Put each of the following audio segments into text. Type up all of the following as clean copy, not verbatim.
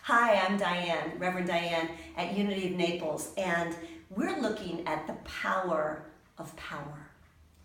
Hi, I'm Diane, Reverend Diane at Unity of Naples, and we're looking at the power of power.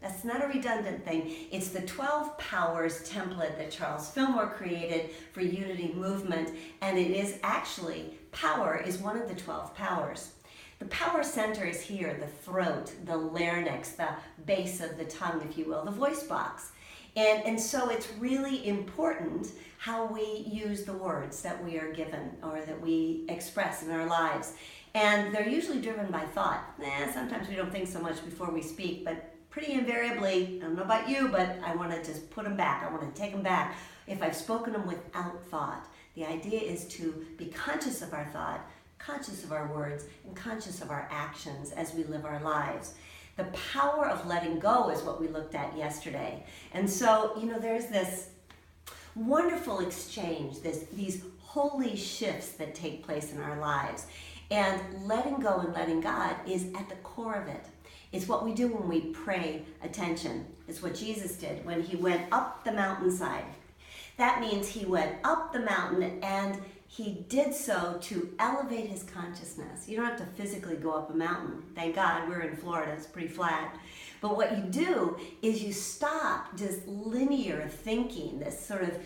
That's not a redundant thing. It's the 12 Powers template that Charles Fillmore created for Unity Movement, and it is actually, power is one of the 12 powers. The power center is here, the throat, the larynx, the base of the tongue, if you will, the voice box. And so it's really important how we use the words that we are given or that we express in our lives. And they're usually driven by thought. Sometimes we don't think so much before we speak, but pretty invariably, I don't know about you, but I want to just put them back. I want to take them back if I've spoken them without thought. The idea is to be conscious of our thought, conscious of our words, and conscious of our actions as we live our lives. The power of letting go is what we looked at yesterday. And so, there's this wonderful exchange, these holy shifts that take place in our lives. And letting go and letting God is at the core of it. It's what we do when we pray attention. It's what Jesus did when he went up the mountainside. That means he went up the mountain and he did so to elevate his consciousness. You don't have to physically go up a mountain. Thank God, we're in Florida, it's pretty flat. But what you do is you stop this linear thinking, this sort of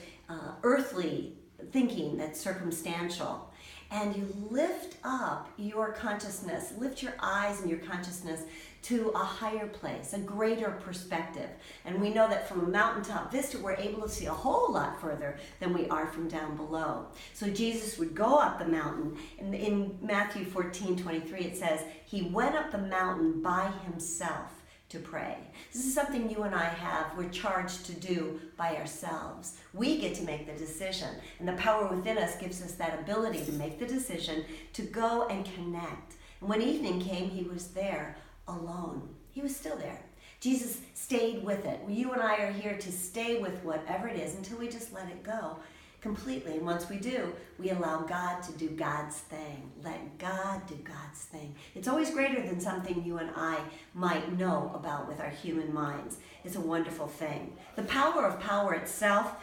earthly thinking that's circumstantial. And you lift up your consciousness, lift your eyes and your consciousness to a higher place, a greater perspective. And we know that from a mountaintop vista, we're able to see a whole lot further than we are from down below. So Jesus would go up the mountain. And in Matthew 14:23, it says, he went up the mountain by himself to pray. This is something you and I we're charged to do by ourselves. We get to make the decision, and the power within us gives us that ability to make the decision to go and connect. And when evening came, he was there alone. He was still there. Jesus stayed with it. You and I are here to stay with whatever it is until we just let it go completely. And once we do, we allow God to do God's thing. Let God do God's thing. It's always greater than something you and I might know about with our human minds. It's a wonderful thing. The power of power itself,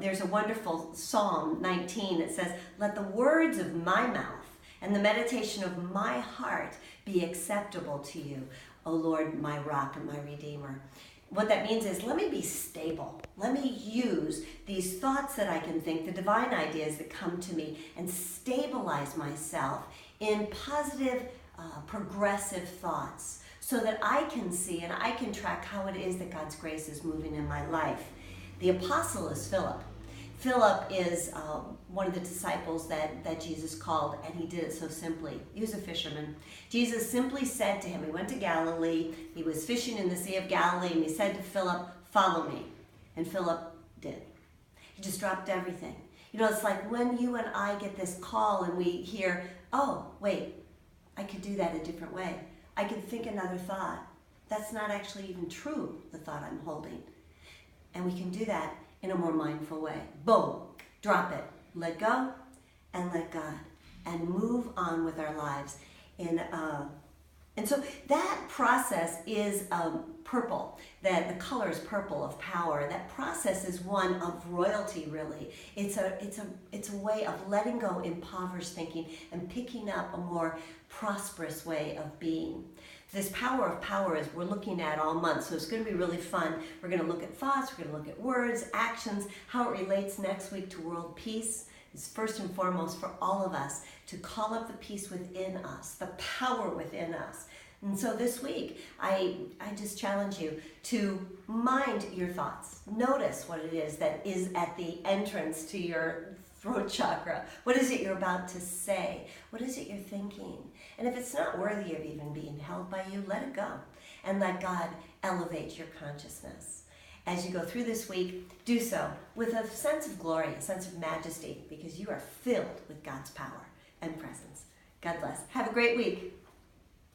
there's a wonderful Psalm 19 that says, let the words of my mouth and the meditation of my heart be acceptable to you, O Lord, my rock and my redeemer. What that means is, let me be stable. Let me use these thoughts that I can think, the divine ideas that come to me, and stabilize myself in positive, progressive thoughts so that I can see and I can track how it is that God's grace is moving in my life. The apostle is Philip. Philip is one of the disciples that Jesus called, and he did it so simply. He was a fisherman. Jesus simply said to him, he went to Galilee, he was fishing in the Sea of Galilee, and he said to Philip, follow me. And Philip did. He just dropped everything. It's like when you and I get this call and we hear, oh, wait, I could do that a different way. I could think another thought. That's not actually even true, the thought I'm holding. And we can do that in a more mindful way. Boom, drop it, let go, and let God, and move on with our lives. And so that process is purple. That the color is purple of power. That process is one of royalty, really. It's a way of letting go impoverished thinking and picking up a more prosperous way of being. This power of power is we're looking at all month, so it's going to be really fun. We're going to look at thoughts, we're going to look at words, actions, how it relates next week to world peace. It's first and foremost for all of us to call up the peace within us, the power within us. And so this week, I just challenge you to mind your thoughts. Notice what it is that is at the entrance to your throat chakra. What is it you're about to say? What is it you're thinking? And if it's not worthy of even being held by you, let it go and let God elevate your consciousness. As you go through this week, do so with a sense of glory, a sense of majesty, because you are filled with God's power and presence. God bless. Have a great week.